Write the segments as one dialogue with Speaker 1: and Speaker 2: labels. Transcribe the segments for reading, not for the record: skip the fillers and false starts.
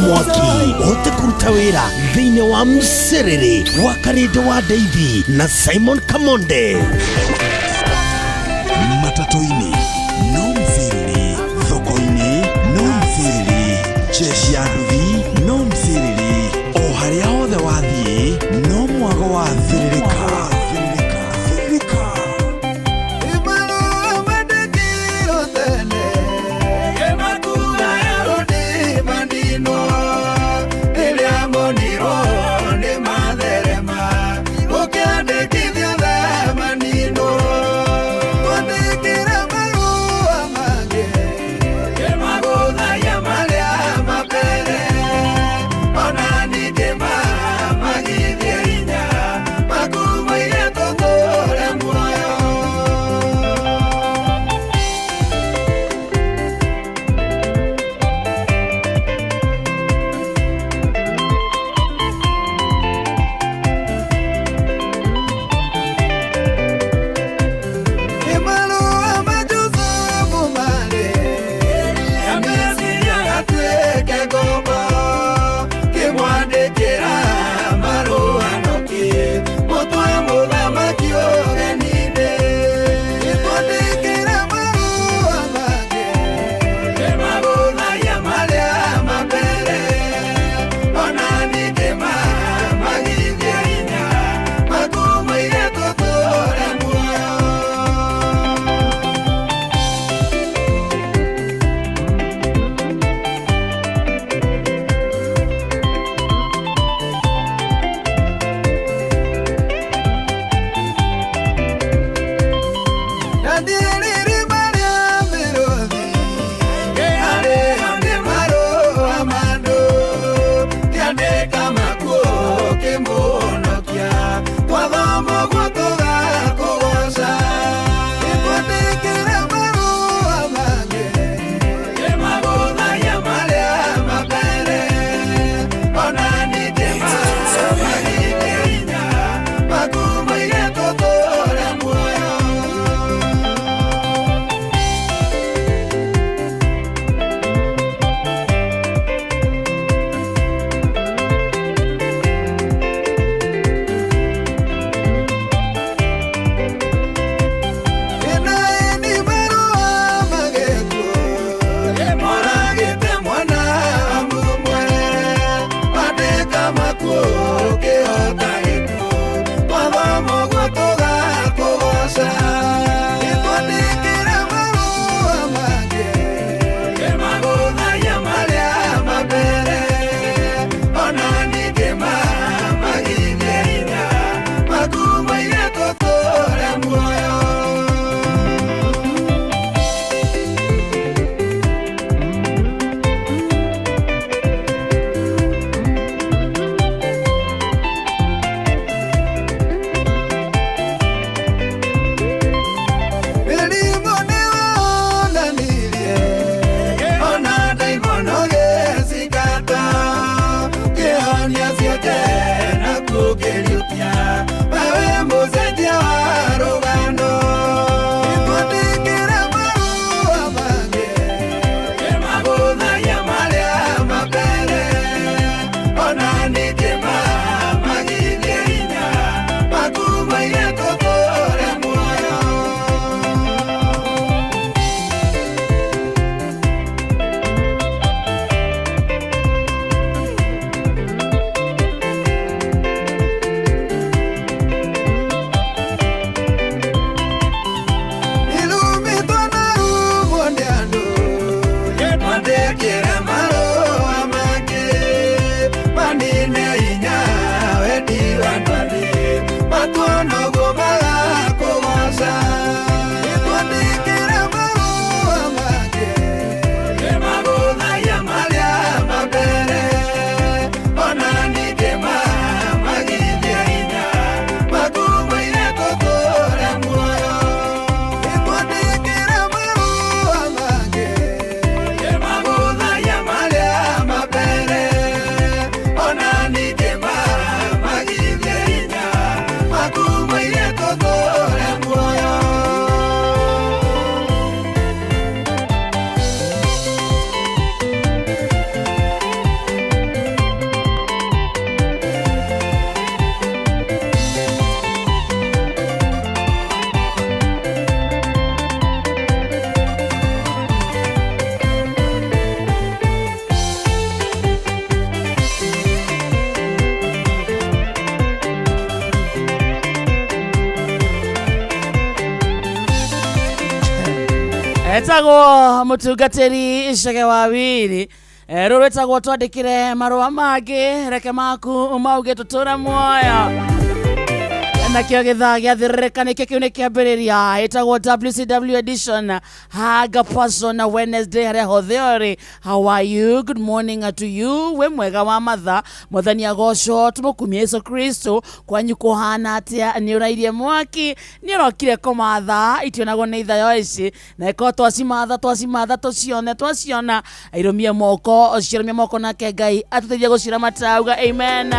Speaker 1: Mwaki wote kuruta wira thĩinĩ wa Msiriri wa Karĩndĩ wa Ndeithi na Simon Kamonde matatu-inĩ no Msiriri, thoko-inĩ no Msiriri, jeshi ya nduthi no Msiriri, o harĩa hothe wathiĩ no mwago wa Thiririka.
Speaker 2: Etagwo mutungatiri icege wawiri ruru etagwo twandikire marua mangi reke maku mauge tutura muoyo nakio githaa giathirika nikio kiu nikiambiriria etagwo WCW edition haga person Wednesday haria hothiori. How are you? Good morning to you. We mwega wa matha muthani agocwo tumukumia Yesu Kristo kwanyu kuhana atia ni urairie mwaki ni urokire kumatha itionago ni ithayo ici na iko twasimatha twasiona irumie moko nake Ngai atuteithie gucira matauga amen.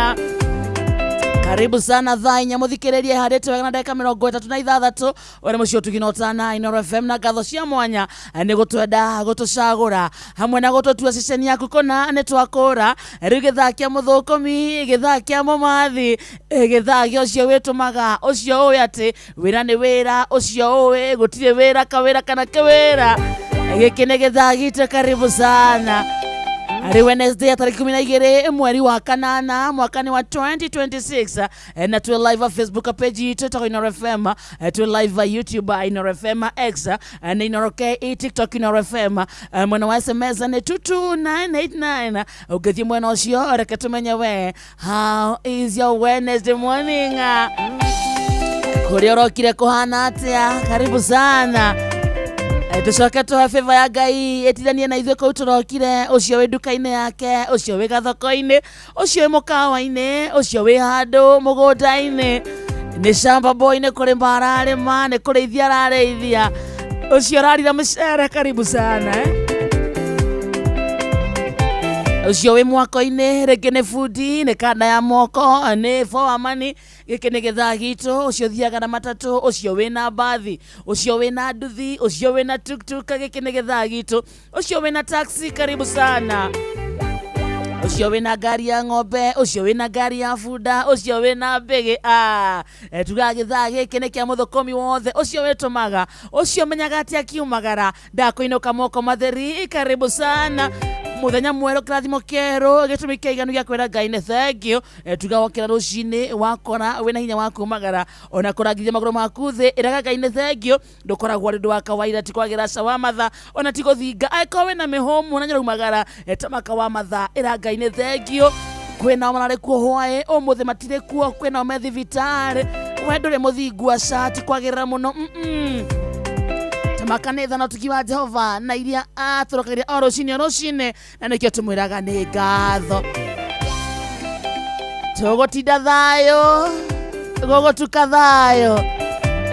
Speaker 2: Karibu sana thainya muthikiririe harite wega na ndeka 36 wale mucio tuginotana Inooro FM na gatho cia mwanya ni gutwenda gutucagura hamwe na gututua ceceni yaku kona ni twakura riu githakia muthukomi githakia mumathi githakia ucio witumaga ucio uwi ati wira ni wira ucio uwi gutire wira kawira kana kawira giki ni githagite. Karibu sana. Ari Wednesday ya tariki 12 mweri wa kanana mwakani wa 2026 na tu live Facebook page yetu Inooro FM, tu live YouTube Inooro FM, X na Inooro K, TikTok Inooro FM. Mwana wa SMS ni 22989 ugethi mwana ucio reke tumenye we how is your Wednesday morning kuri orokire kuhana atia. Karibu sana. Tucoke tuhe favor ya Ngai etithanie na ithuĩ kũu tũrokire, ũcio wĩ nduka-inĩ yake, ũcio wĩ gathoko-inĩ, ũcio wĩ mũkawa-inĩ, ũcio wĩ handũ mũgũnda-inĩ, nĩ shamba boy, nĩ kũrĩ mbara arĩma, nĩ kũrĩithia ararĩithia, ũcio ararira mĩcere. Karibu sana. Ucio wĩ mwako-inĩ, rĩngĩ nĩ bundi, nĩ kanda ya moko, nĩ foamani, gĩkĩ nĩ gĩthaa gitu. Ucio thiaga na matatũ, ucio wĩ na mbathi, ucio wĩ na nduthi, ucio wĩ na tuktuk, gĩkĩ nĩ gĩthaa gitu. Ucio wĩ na taxi. Karibu sana. Ucio wĩ na ngari ya ng'ombe, ucio wĩ na ngari ya bunda, ucio wĩ na mbĩgĩ. Tuga gĩthaa gĩkĩ nĩ kĩa mũthũkũmi wothe, ucio wĩtũmaga, ucio menyaga atĩ akiumagara ndakũinũka moko matheri. Karibu sana. Muthenya mwero kirathimo kero gitumi kiiganu gya kwera Ngai nĩ thengiũ. Tuga wokĩra rũcinĩ wakora wĩna hinya wa kumagara ona kũrangithia magũrũ maku thĩ, ĩraga Ngai nĩ thengiũ. Ndũkoragwo ũndũ wa kawaida ti kwagĩra cawa matha ona ti gũthinga angĩkorwo wĩna mĩhũmũ na nyũraumagara ta maka wa matha, ĩra Ngai nĩ thengiũ. Kwĩnao mararĩ kuo hwaĩ ũmũthĩ matirĩ kuo, kwĩnao me thibitarĩ, we ndũrĩ mũthingu aca ti kwagĩrĩra mũno. Makanitha na tukiwa Jehova na iria atũrokagĩria o rũcinĩ na nĩkĩo tũmwĩraga nĩ ngatho. Tũgũtinda thayũ gũgũtuka thayũ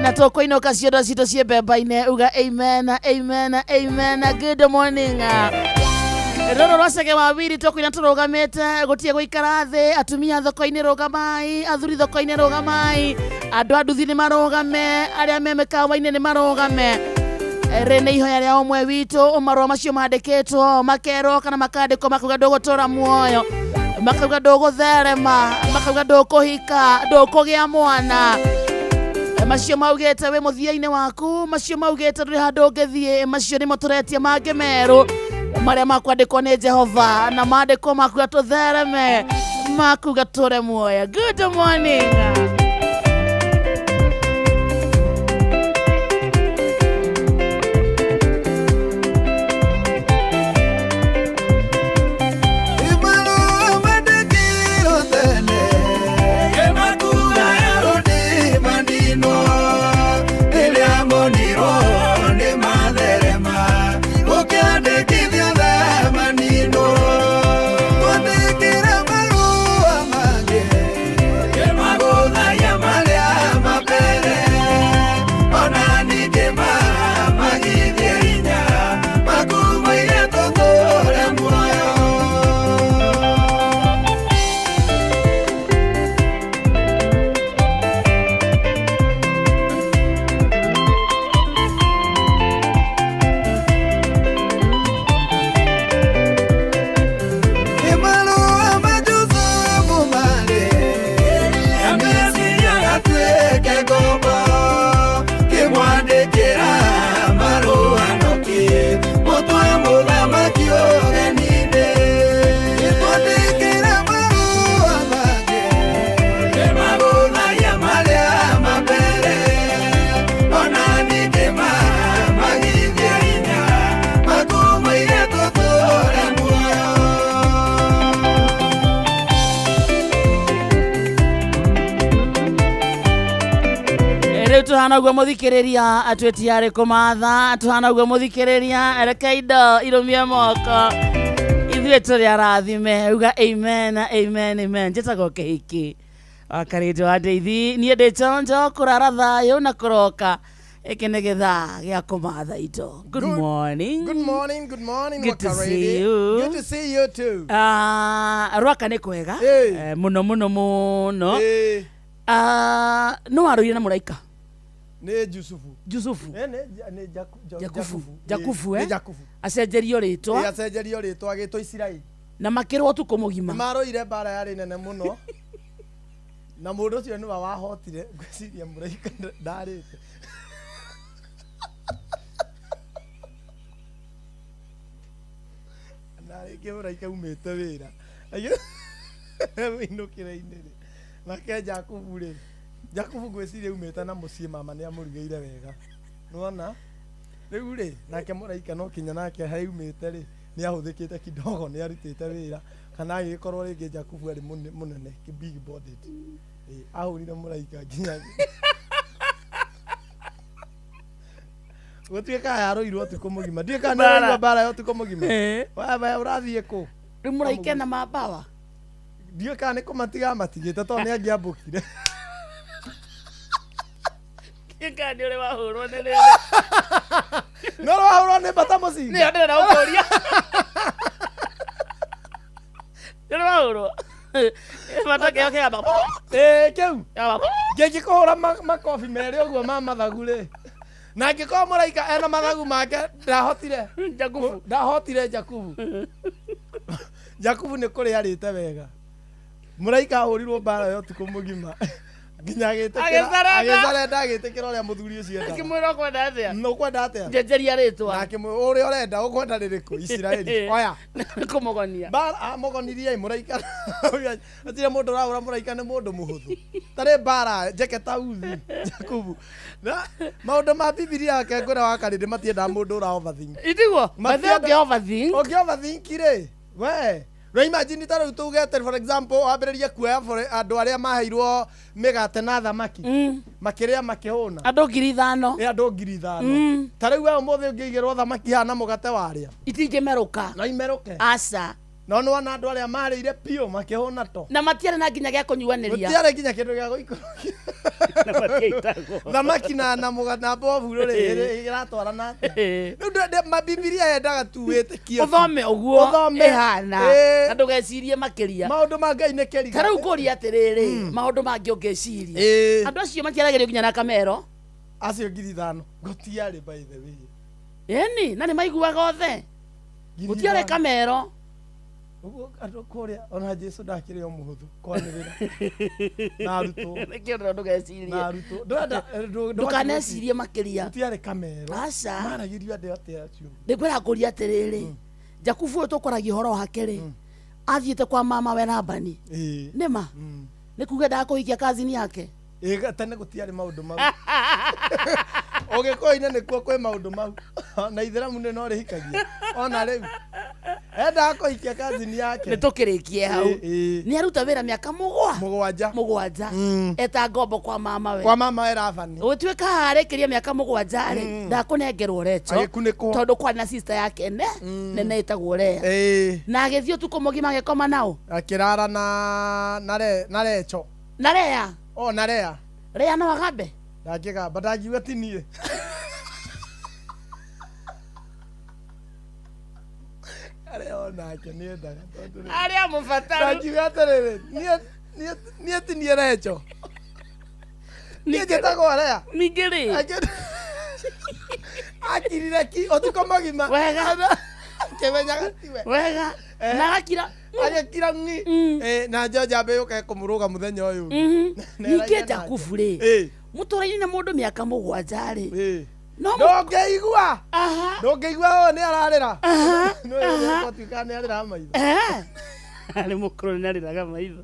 Speaker 2: na tũkũinũka ciondo citũ ciĩ mbemba-inĩ. Uga amen, amen, amen. Good morning. Rũrũ rwa Cege Wawiri tũkũina tũrũgamĩte, gũtiĩ gũikara thĩ. Atumia thoko-inĩ rũgamai, athuri thoko-inĩ rũgamai, andũ a nduthi nĩ marũgame, arĩa me mĩkawa-inĩ nĩ marũgame. Rene ihoya rĩa ũmwe witũ, marũa macio mandĩkĩtwo makerwo kana makandĩkwo makauga ndũgũtũra muoyo, makauga ndũgũtherema, makauga ndũkũhika, ndũkũgĩa mwana. Macio maugĩte wĩ mũthia-inĩ waku, macio maugĩte ndũrĩ handũ ũngĩthiĩ, macio nĩmo tũretie mangĩ merũ marĩa makwandĩkwo nĩ Jehova na mandĩkwo makuga tũthereme, makuga tũre muoyo. Good morning. Tuhana gwa muthikiriria atwetiare kumatha, tuhana gwa muthikiriria reke indo irumie moko ithuĩ tũrĩ arathime. Uga amen, amen, amen. Njĩtagwo Kĩhiki wakarĩtwo wa Ndeithi, niĩ ndĩ chonjo kũrara thayũ na kũroka Ekene githaa gia kumatha ito. Good morning.
Speaker 3: Good morning, good morning.
Speaker 2: Good to
Speaker 3: Waka
Speaker 2: see
Speaker 3: Radio.
Speaker 2: you.
Speaker 3: Good to see you too.
Speaker 2: Rwaka nĩ kwega.
Speaker 3: Hey.
Speaker 2: Muno.
Speaker 3: Eh,
Speaker 2: No arũire na mũraika.
Speaker 3: nĩ Jusufu.
Speaker 2: Jusufu.
Speaker 3: Nĩ
Speaker 2: Jakufu
Speaker 3: Nĩ Jakufu.
Speaker 2: acenjerio rĩtwa
Speaker 3: Acenjerio rĩtwa agĩtwo Isiraeli.
Speaker 2: na makĩrwo ũtukũ mũgima.
Speaker 3: Marũire mbara yarĩ nene mũno. Na mũndũ ũcio nĩwe wahotire gwĩciria mũraika ndarĩte. Na rĩngĩ mũraika umĩte wĩra. Wĩinũkĩra-inĩ rĩ. Nake Jakubu rĩ. Jakubu gwĩciria umĩte na mũciĩ mama nĩ amũrugĩire wega. Nĩwona? Rĩu rĩ, nake mũraika no kinya nake harĩa umĩte rĩ, nĩ ahũthĩkĩte kidogo nĩ arutĩte wĩra. Kana agĩkorwo rĩngĩ Jakubu arĩ mũnene, big bodied. Ahũrire mũraika nginya. Gũtuĩka yarũirwo ũtukũ mũgima. Ndiũĩ kana nĩ arũirwo mbara ya ũtukũ mũgima. Waya ũrathiĩ kũ?
Speaker 2: Rĩu mũraika ena mabawa.
Speaker 3: Ndiũĩ kana nĩ kũmatiga matigĩte tondũ nĩ angĩambũkire.
Speaker 2: Kĩka nĩ ũrĩ wahũrwo nĩ rĩrĩ.
Speaker 3: No wahũrwo nĩ mbata mũcinga.
Speaker 2: Nĩ ndĩrenda gũkũria. Nĩ wahũrwo. Bata kĩo kĩamba.
Speaker 3: Kĩu. Ngĩkũhũra makobi merĩ ũguo ma mathagu rĩ. Na angĩkorwo mũraika ena mathagu make ndahotire. Ndahotire Jakubu. Jakubu nĩ kũrĩa arĩte wega. Mũraika ahũrirwo mbara ya ũtukũ mũgima. Nginya agĩcarenda agĩtĩkĩra ũrĩa mũthuri ũcio endaga.
Speaker 2: Akĩmwĩra ũkwenda atĩa?
Speaker 3: Ũkwenda atĩa?
Speaker 2: Njenjeria rĩtwa.
Speaker 3: Nake ũrĩa ũrenda ũkwenda rĩrĩkũ? Isiraeli. Oya.
Speaker 2: Kũmũgonia.
Speaker 3: Mũgonirie mũraika. Atire mũndũ ũrahũra mũraika nĩ mũndũ mũhũthũ. Tarĩ mbara njeke ta uthi Jakubu. Na maũndũ ma Bibilia yake ngũra wakarĩndĩ matiendaga mũndũ ũra overthink.
Speaker 2: Itiguo. Mathe ũngĩ overthink.
Speaker 3: Ũngĩ overthink rĩ. We. Rĩu imagine ta rĩu tugete for example wambĩrĩrie kuoya andũ arĩa maheirwo mĩgate na thamaki. Makĩrĩa makĩhũna.
Speaker 2: Andũ 5,000.
Speaker 3: Andũ 5,000. Ta rĩu we ũmũthĩ ũngĩigĩrwo thamaki hana mũgate warĩa.
Speaker 2: Itingĩmerũka.
Speaker 3: Na imerũke.
Speaker 2: Aca.
Speaker 3: No nĩ wana andũ arĩa marĩire piũ makĩhũna to.
Speaker 2: Na matiarĩ na nginya gĩa kũnyuanĩria.
Speaker 3: Matiarĩ nginya kĩndũ gĩa gũikũrũkia.
Speaker 2: Na matiaitagwo.
Speaker 3: Thamaki na mũgate na mbobu rĩrĩ ĩratwarana atĩa. Rĩu Mabibilia yendaga tu wĩtĩkio.
Speaker 2: Ũthome ũguo ĩhana. Na ndũgecirie makĩria.
Speaker 3: Maũndũ ma Ngai nĩ kĩriga.
Speaker 2: Ta rĩu kũria atĩrĩrĩ, maũndũ mangĩ ũngĩciria. Andũ acio matiaragĩrio nginya na kamero.
Speaker 3: Acio 5,000 gũtiarĩ by the way.
Speaker 2: Ĩni, na nĩ maiguaga othe. Gũtiarĩ kamero.
Speaker 3: Andũ kũrĩa ona Jesu ndakĩrĩ o mũhũthũ kwanĩrĩra. Na arutwo.
Speaker 2: Nĩkĩo ndũgecirie.
Speaker 3: Na arutwo.
Speaker 2: Ndũkanecirie makĩria.
Speaker 3: Gũtiarĩ kamero.
Speaker 2: Aca.
Speaker 3: Maragĩrio andũ atĩa acio.
Speaker 2: Ndĩkwĩra kũria atĩrĩrĩ. Jakubu ũyũ tũkoragia ũhoro wake rĩ. Athiĩte kwa mama we Labani. Nĩma. Nĩ kuga ndakũhikia kazini yake.
Speaker 3: Tene gũtiarĩ maũndũ mau. Ũgĩkũyũ-inĩ nĩkuo kwĩ maũndũ mau. Na Ithĩramu nĩ no rĩhikagia. Ona rĩu. Enda kũhikia kazini yake.
Speaker 2: Nĩ tũkĩrĩkie hau. Nĩ aruta wĩra mĩaka mũgwanja. Eta ngombo kwa mama we.
Speaker 3: Kwa mama we Labani.
Speaker 2: Gũtuĩka harĩkĩria mĩaka 7 rĩ. Ndakũnengerwo Recho.
Speaker 3: Agĩkunĩkwo.
Speaker 2: Tondũ kwa na sister yake nene ĩtagwo Lea. Na agĩthiĩ ũtukũ mũgima agĩkoma nao.
Speaker 3: Akĩrara na Recho.
Speaker 2: Na Lea.
Speaker 3: Na Lea.
Speaker 2: Lea no agambe.
Speaker 3: Ndangĩgamba ndangiuga ti niĩ. Arĩa onake nĩ endaga tondũ
Speaker 2: arĩa mũbataru.
Speaker 3: Ndangiuga atĩrĩrĩ niĩ ti niĩ Recho. Niĩ njĩtagwo Lea.
Speaker 2: Ningĩ rĩ.
Speaker 3: Akirire ki ũtukũ mũgima.
Speaker 2: Wega.
Speaker 3: Kĩmenyaga tiwe.
Speaker 2: Wega. Na agakira.
Speaker 3: Agĩkira ng'i. Na njambe yũke kũmũrũga mũthenya ũyũ.
Speaker 2: Ningĩ Jakubu rĩ. Mũtũrĩinĩ na mũndũ mĩaka 7 rĩ.
Speaker 3: Ndũngĩigua. Ndũngĩigua ũyũ nĩ ararĩra. Nĩ ũtuĩka nĩ arĩra maitho.
Speaker 2: Arĩ mũkũrũ nĩ arĩraga maitho.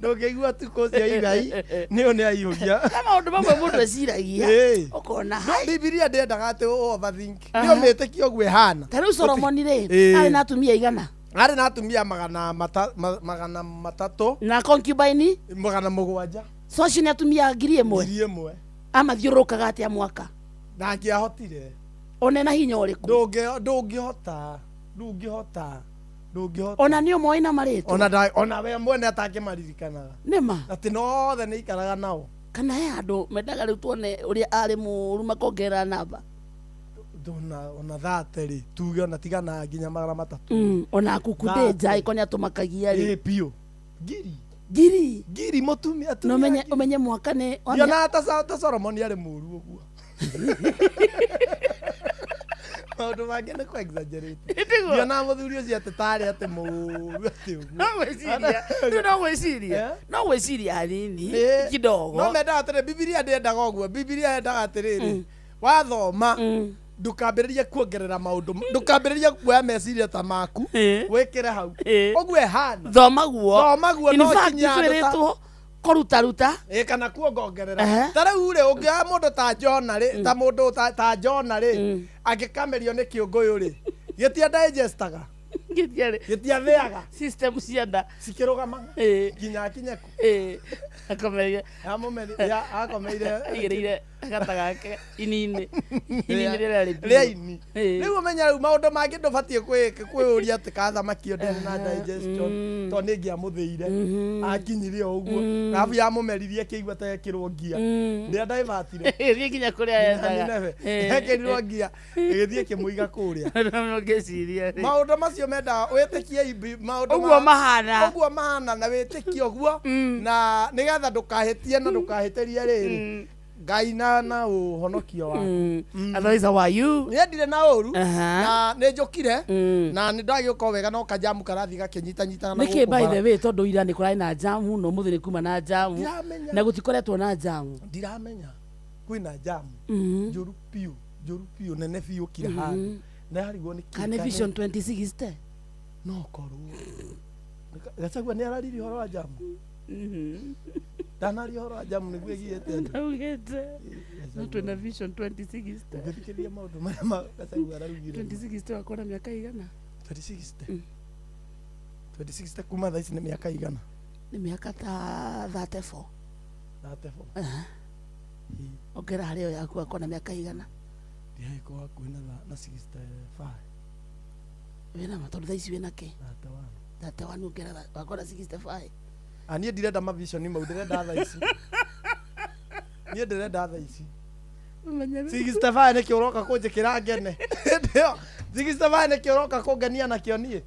Speaker 3: Ndũngĩigua tukũ cia Igai nĩyo nĩ aihũgia.
Speaker 2: Na maũndũ mamwe mũndũ eciragia. Ũkona hai.
Speaker 3: Bibilia ndĩendaga atĩ overthink. Nĩ ũmĩtĩkia ũguo ĩhana.
Speaker 2: Ta rĩu Solomoni rĩ. Arĩ na atumia igana.
Speaker 3: Arĩ na atumia 300.
Speaker 2: Na concubine
Speaker 3: 700.
Speaker 2: So acio nĩ atumia 1,000. Amathiũrũrũkaga atĩa mwaka.
Speaker 3: Ndangĩahotire.
Speaker 2: Ona na hinya ũrĩkũ.
Speaker 3: Ndũngĩhota.
Speaker 2: Ona nĩ ũmoĩ na marĩtwa.
Speaker 3: Ona we mwene atangĩmaririkanaga.
Speaker 2: Nĩma.
Speaker 3: Atĩ no othe nĩ ikaraga nao.
Speaker 2: kana he andu mendaga riu tuone uria ari muru makongera namba
Speaker 3: ona thate ri tuge ona tigana nginya 300
Speaker 2: ona kukudeja ikonya tumakagia ri
Speaker 3: pio giri mutumia
Speaker 2: no menye mwaka ni
Speaker 3: ona ta Solomon ari muru uguo maundu mange nä kwa exaggerate na muthuri ucio ati tari ati muru ati uguo
Speaker 2: no gwiciria hanini kidogo
Speaker 3: no mendaga atiriri Biblia ndendaga uguo Biblia yendaga atiriri wathoma ndukambiririe kuongerera maundu ndukambiririe kuoya meciria ta maku wikire hau uguo ehana
Speaker 2: thoma guo
Speaker 3: no kinya
Speaker 2: korutaruta
Speaker 3: kana kuongerera ta riu ri ungia mundu ta Jona ri ta mundu ta Jona ri angikamerio ni kiunguyu ri gitia digestaga gitia theaga
Speaker 2: system cianda
Speaker 3: cikirugama nginya kinyeku
Speaker 2: akomeire igereire gata gake inini rĩrĩa
Speaker 3: ini rĩu ũmenya rĩu maũndũ mangĩ ndũbatiĩ kwĩũria atĩ ka thamaki ndĩrĩ na digestion tondũ nĩ ngĩamũthĩire akinyire o ũguo arabu yamũmeririe kĩigua ta ekĩrwo ngia ndĩa divertire
Speaker 2: ĩthiĩ nginya kũrĩa yendaga
Speaker 3: ekĩrirwo ngia ĩgĩthiĩ kĩmũiga kũrĩa maũndũ macio mendaga wĩtĩkie maũndũ ũguo mahana na wĩtĩkie ũguo na nĩgetha ndũkahĩtie na ndũkahĩtĩrie rĩrĩ Ngai na ũhonokio waku
Speaker 2: otherwise how are you
Speaker 3: niĩ ndirĩ na ũru na nĩ njũkire na nĩ ndagĩũka wega no kajamu karathi gakĩnyitanyitana na
Speaker 2: nĩkĩ by the way tondũ ira nĩ kũrarĩ na jamu no mũthĩ nĩ kuma na jamu na gũtikoretwo na jamu
Speaker 3: ndiramenya kwĩna jamu njũru piũ nene biũ kira handũ na harigwo nĩ
Speaker 2: Kane Vision 2060
Speaker 3: no korwo Gachagua nĩ araririe ũhoro wa jamu Danari horo ajamu niguo giete
Speaker 2: ndaugete no twina Vision 2060
Speaker 3: ngĩthikĩrĩria maũndũ marĩa Gachagua araugire
Speaker 2: 2060 wakora mĩaka igana
Speaker 3: 2060 kuma thaa ici nĩ mĩaka igana
Speaker 2: nĩ mĩaka ta 34 ongera harĩ yo yaku akona mĩaka igana
Speaker 3: ndiheko hakuhĩ na 65
Speaker 2: wĩna matondũ thaa ici wĩna kĩ 31 ongera wakona 65
Speaker 3: niĩ ndirenda mavision mau ndirenda thaa ici niĩ ndirenda thaa ici 65 nĩkĩo ũroka kũnjĩkĩra ngene ndio 65 nĩkĩo ũroka kũngenia nakĩo niĩ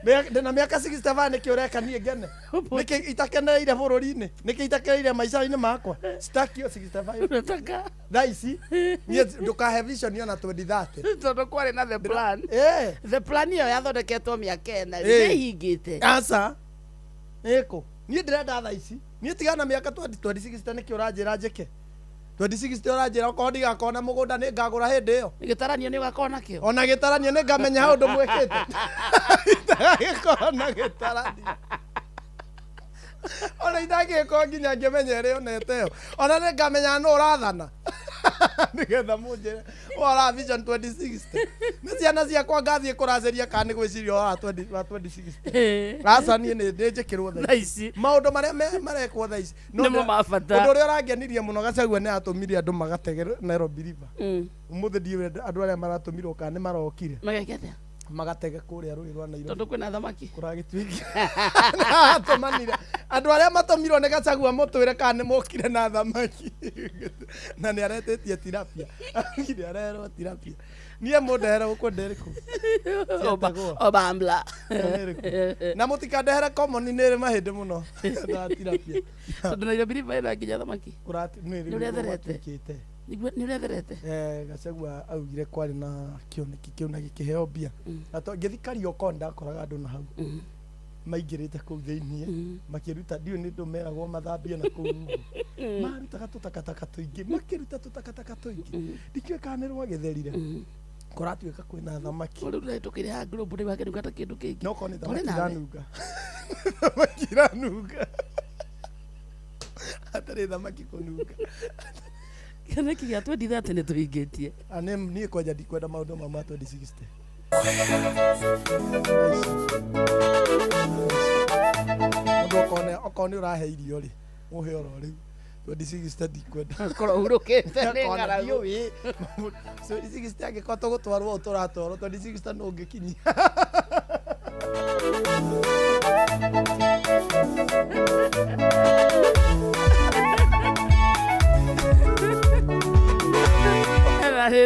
Speaker 3: ndĩna mĩaka 65 nĩkĩo ũreka niĩ ngene nĩkĩ itakenereire bũrũri-inĩ nĩkĩ itakenereire maica-inĩ makwa citakio 65 thaa ici niĩ ndũkahe vision ona 2030
Speaker 2: tondũ kwarĩ na the plan ĩyo yathondeketwo mĩaka ĩna nĩhingĩte
Speaker 3: aca eko niĩ ndirenda thaa ici niĩ tigana mĩaka 2060 nĩkĩo ũranjĩra njĩke 2060 ũranjĩra okorwo ndigakona mũgũnda nĩ ngagũra hĩndĩ ĩyo
Speaker 2: gĩtaranio nĩ ũgakorwo nakĩo
Speaker 3: ona gĩtaranio nĩ ngamenya ha ũndũ mwĩkĩte itagĩkorwo na gĩtaranio ona itagĩkorwo nginya ngĩmenya ĩrĩ onete ĩyo ona nĩ ngamenya nũ ũrathana nĩgetha mũnjĩre wara Vision 2060 nĩ ciana ciakwa ngathiĩ kũracĩria kana nĩ gwĩciria wa 2060 aca niĩ nĩ njĩkĩrwo thaa ici maũndũ marĩa marekwo thaa ici
Speaker 2: nĩmo mabata
Speaker 3: ũndũ ũrĩa ũrangenirie mũno Gachagua nĩ atũmire andũ magatege Nairobi River ũmũthĩ ndiũĩ andũ arĩa maratũmirwo kana nĩ marokire
Speaker 2: magekete
Speaker 3: magatege kũrĩa rũĩ rwa Nairobi
Speaker 2: tondũ kwĩna thamaki
Speaker 3: kũragĩtuĩkia atũmanire andũ arĩa matũmirwo nĩ Gachagua mũtwĩre kana nĩ mokire na thamaki na nĩ aretĩtie tilapia nĩ arerwo tilapia niĩ mũndehere gũkũ nderĩkũ
Speaker 2: obambla
Speaker 3: na mũtikandehere common nĩ ĩrĩ mahĩndĩ mũno na tilapia
Speaker 2: tondũ Nairobi River ĩna nginya thamaki
Speaker 3: nĩ ũretherete
Speaker 2: nĩ ũretherete
Speaker 3: Gachagua augire kwarĩ na kĩoneki kĩu na gĩkĩheo mbia na ngĩthikario ko ndakoraga andũ na hau maingĩrĩte kũu thĩiniĩ makĩruta ndiũ nĩ ndũmeragwo mathambie na kũu marutaga tũtakataka tũingĩ makĩruta tũtakataka tũingĩ ndikĩũĩ kana nĩ rwagĩtherire kũratuĩka kwĩna thamaki
Speaker 2: rĩu ndĩretũkĩire ha ngũrũmbũ nĩ wakenunga ta kĩndũ kĩngĩ
Speaker 3: no korwo nĩ thamaki iranunga hatarĩ thamaki kũnunga
Speaker 2: kana kĩgĩa 2030 nĩ tũhingĩtie
Speaker 3: niĩ kwanja ndikwenda maũndũ ma 2060 mũndũ okorwo nĩ ũrahe irio rĩ mũhe oro rĩu 2060 ndikwenda
Speaker 2: korwo hurũkĩte nĩ ng'aragu
Speaker 3: 2060 angĩkorwo tũgũtwarwo ũũ tũratwarwo 2060 no ũngĩkinyia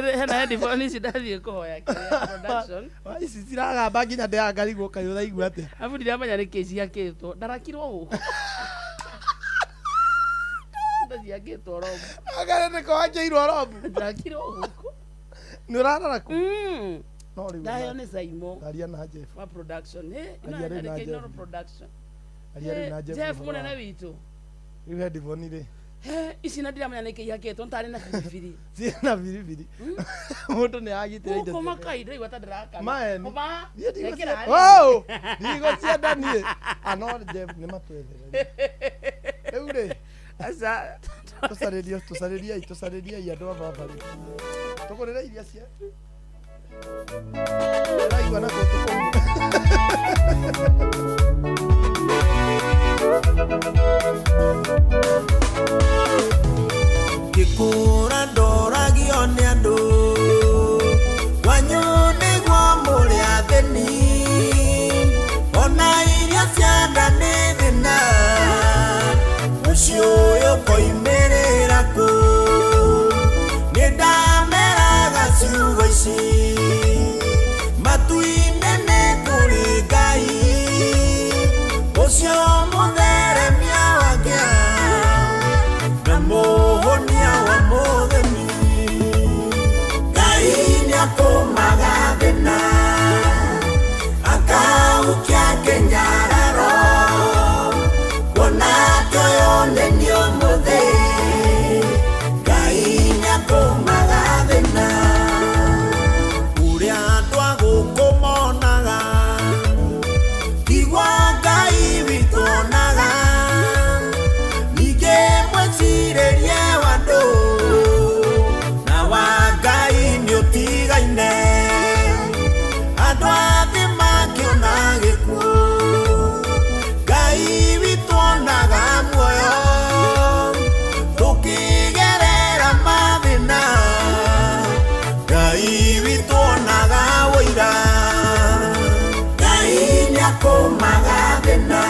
Speaker 2: rere hena headphone ici ndathie kuhoya production
Speaker 3: ici ciragamba nginya ndeangarigwo kayo thaigua atia
Speaker 2: afu ndiramenya nĩ kĩci akĩtwo ndarakirwo gũkũ ndathia akĩtwo rombo
Speaker 3: agare nĩ kwanjĩirwo rombo
Speaker 2: ndarakirwo gũkũ
Speaker 3: nĩ ũrarara ku no rĩu
Speaker 2: ndayo nĩ Saimo
Speaker 3: aria na Jeff
Speaker 2: wa production ino
Speaker 3: Aria na
Speaker 2: nĩ
Speaker 3: Jeff.
Speaker 2: production
Speaker 3: aria na
Speaker 2: Jeff mũnene witũ
Speaker 3: rĩu headphone rĩ
Speaker 2: ici na ndiramenya nĩ kĩi akĩtwo ntarĩ na biribiri
Speaker 3: ciĩna biribiri mũndũ nĩ agitĩra indo
Speaker 2: gũkũ makai ndaigua ta ndĩrakana
Speaker 3: maeni
Speaker 2: Wow!
Speaker 3: ndigũcienda niĩ ano Jeff nĩ matwethereria rĩu rĩ
Speaker 2: Asa
Speaker 3: tũcarĩriai andũ a baba rĩ tũkũrĩre iria cia raigua na
Speaker 4: Gĩkũra ndoragio nĩ andũ kwanyu nĩguo mũrĩ athĩni ona iria cia nda nĩ thĩna mũciĩ ũyũ koimĩrĩra kũ nĩ ndameraga ciugo ici matu-inĩ nĩ kũrĩ Ngai ũcio mũtheremia wake na mũhonia wa mũthemi Ngai nĩakũmaga thĩna akaukia kĩnyararo kuona tũyone nĩ ũmũthĩ Ngai nĩakũmaga thĩna ũrĩa andũ a gũkũ monaga tiguo Ngai witũ onaga ningĩ mwĩcirĩrie wa andũ na wa Ngai nĩũtigaine andũ a thĩ makĩona gĩkuũ Ngai witũ onaga muoyo tũkĩgerera mathĩna Ngai witũ onaga wũira Ngai nĩakũmaga thĩna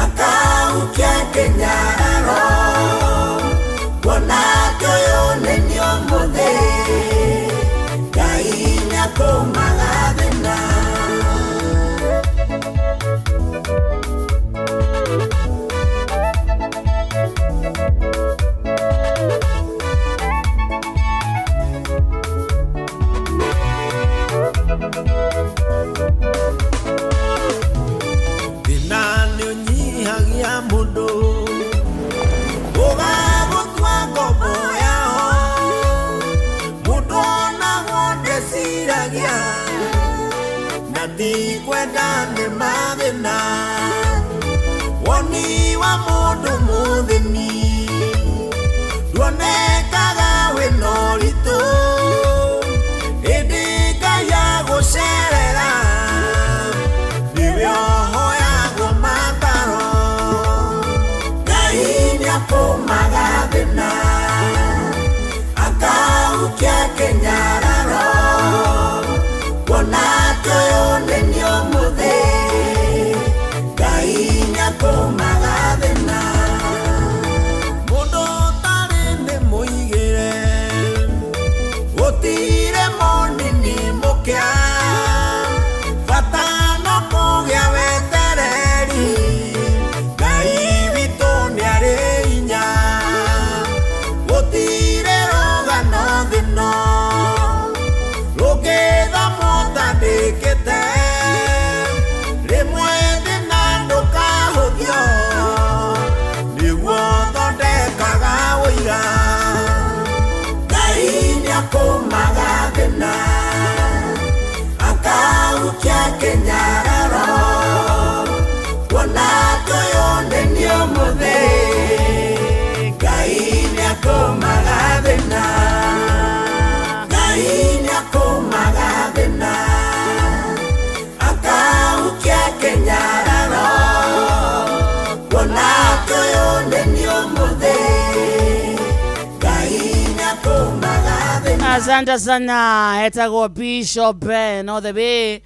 Speaker 4: akaukia kĩnyararo kuona tũyone nĩ ũmũthĩ Ngai nĩakũmaga thĩna thĩna nĩũnyihagia mũndũ ũgagũtua ngombo yao mũndũ onagwo ndeciragia na ndikwenda nĩ mathĩna woni wa mũndũ mũthĩni nduonekaga wĩna ũritũ ĩndĩ Ngai agũcerera niwe ohoyagwo mataro Ngai nĩakũmaga thĩna akaukia kĩnyararo kuona tũyone nĩ ũmũthĩ Ngai nĩakũmaga thĩna mũndũ ũtarĩ nĩ mũigĩre gũtirĩ mũnini mũkĩa bata no kũgĩa wetereri Ngai witũ nĩarĩ hinya gũtirĩ rũgano thĩno rũngĩtha mũtandĩkĩte rĩmwe thĩna ndũkahũthio nĩguo thondekaga wũira Ngai nĩakũmaga thĩna akaukia kĩnyararo kuona tũyone nĩ ũmũthĩ Ngai nĩakũmaga thĩna Ngai nĩakũmaga thĩna akaukia kĩnyararo kuona tũyone nĩ ũmũthĩ Ngai nĩakũmaga thĩna
Speaker 2: asante sana etagwo Bishop no the way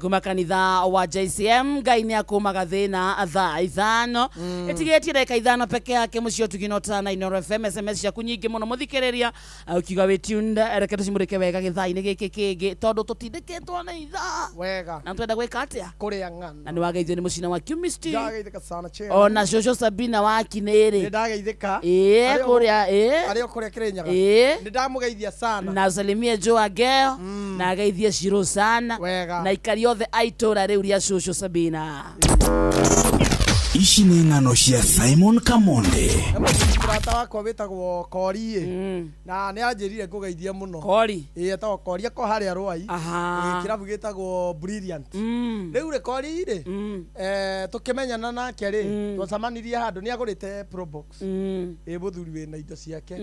Speaker 2: kuma kanitha wa JCM Ngai ni akumaga thina thaa 5 itigetie ndeka 5 peke yake mucio tuginota na Inoro FM SMS cia kunyingi muno muthikiriria ukiga we tuned reke tucimurike wega githaa-ini giki kingi tondu tutindikitwo na ithaa
Speaker 3: wega
Speaker 2: na twenda gwika atia
Speaker 3: kuria ng'ano
Speaker 2: na ni wageithio ni mucina wa Kumisti
Speaker 3: ndageithika sana cheo
Speaker 2: ona Shosho Sabina wa Kinere
Speaker 3: ndageithika
Speaker 2: kuria
Speaker 3: ario kuria Kirinyaga
Speaker 2: ni
Speaker 3: ndamugeithia sana
Speaker 2: na salimie Joa Geo na ageithie Shiro sana
Speaker 3: wega
Speaker 2: na ikari othe aitora riu ria Shosho Sabina.
Speaker 1: Ici nĩ ng'ano cia Simon Kamonde.
Speaker 3: Murata wakwa witagwo Kori na nĩ anjĩrire ngũgeithie mũno.
Speaker 2: Kori
Speaker 3: etagwo Kori ko harĩa Rwai kĩrabu gĩtagwo Brilliant. Rĩu rĩ Kori rĩ tũkĩmenyana nake rĩ twacamanirie handũ nĩ agũrĩte Probox mũthuri wĩna indo ciake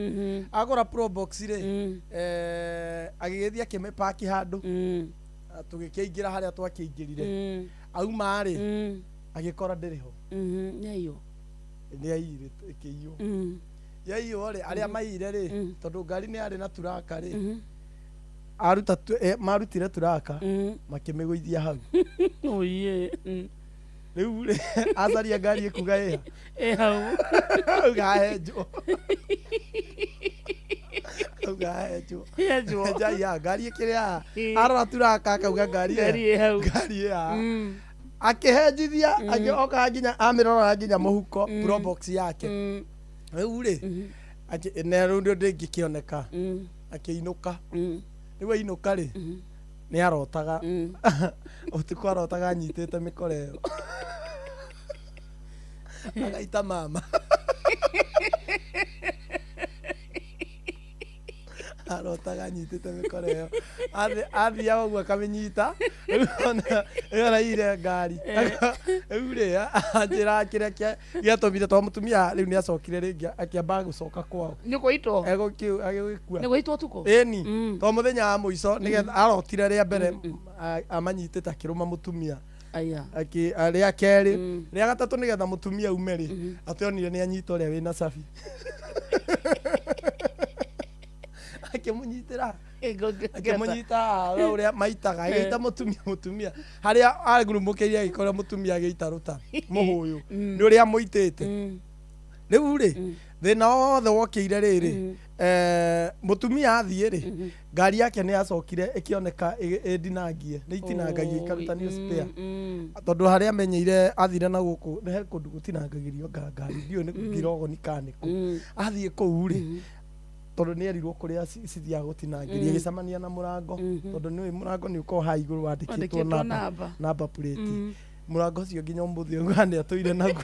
Speaker 3: agũra Probox rĩ agĩgĩthia kĩmĩpaki handũ tũgĩkĩingĩra harĩa twakĩingĩrire auma rĩ agĩkora ndĩrĩho
Speaker 2: nĩyo
Speaker 3: nĩaire kĩiyũ yaiyũ rĩ arĩa maire rĩ tondũ ngari nĩ arĩ na turaka rĩ aruta marutire turaka makĩmĩgũithia hau
Speaker 2: oye
Speaker 3: rĩu rĩ acaria ngari ĩkuga
Speaker 2: hau
Speaker 3: ugahenjwo njai ya ngari ĩkĩrĩa arora turaka akauga ngari akihenjithia agioka nginya amirora nginya muhuko Probox yake riu ri neru ndio ndingikioneka akiinuka riu ainuka ri ni arotaga utuko arotaga nyitete mikorero agaita mama arotaga nyitete mikorero athia ũguo akaminyita ĩra ire ngari ĩure anjĩra kĩrĩa gĩatũmire twa mũtumia rĩu nĩ acokire rĩngĩ akĩamba gũcoka kwao
Speaker 2: nĩgũitwo
Speaker 3: agĩgĩkua
Speaker 2: nĩgũitwo tuko
Speaker 3: ĩni to mũthenya wa mũico nĩgetha arotire rĩa mbere amanyitĩte akĩrũma mũtumia rĩa kerĩ rĩa gatatũ nĩgetha mũtumia ume rĩ ationire nĩ anyita ũrĩa wĩna cabi akimunyitira uria maitaga agita mutumia haria agurumukiria agikora mutumia agita ruta muhuyu ni uria muitite riu ri thina wothe wokire riri mutumia athie ri ngari yake ni acokire ikioneka edinangie ni itinangagia ikarutanio spare tondu haria menyeire athire na guku he kundu gutinangagirio ngari ndio ni ngirogo ni kaniku athie kou ri tondu ni erirwo kuria cithia gutinangiria gicamania na murango tondu ni murango ni uko ha iguru wandikitwo namba plate murango cio nginya umuthi ngani atoire naguo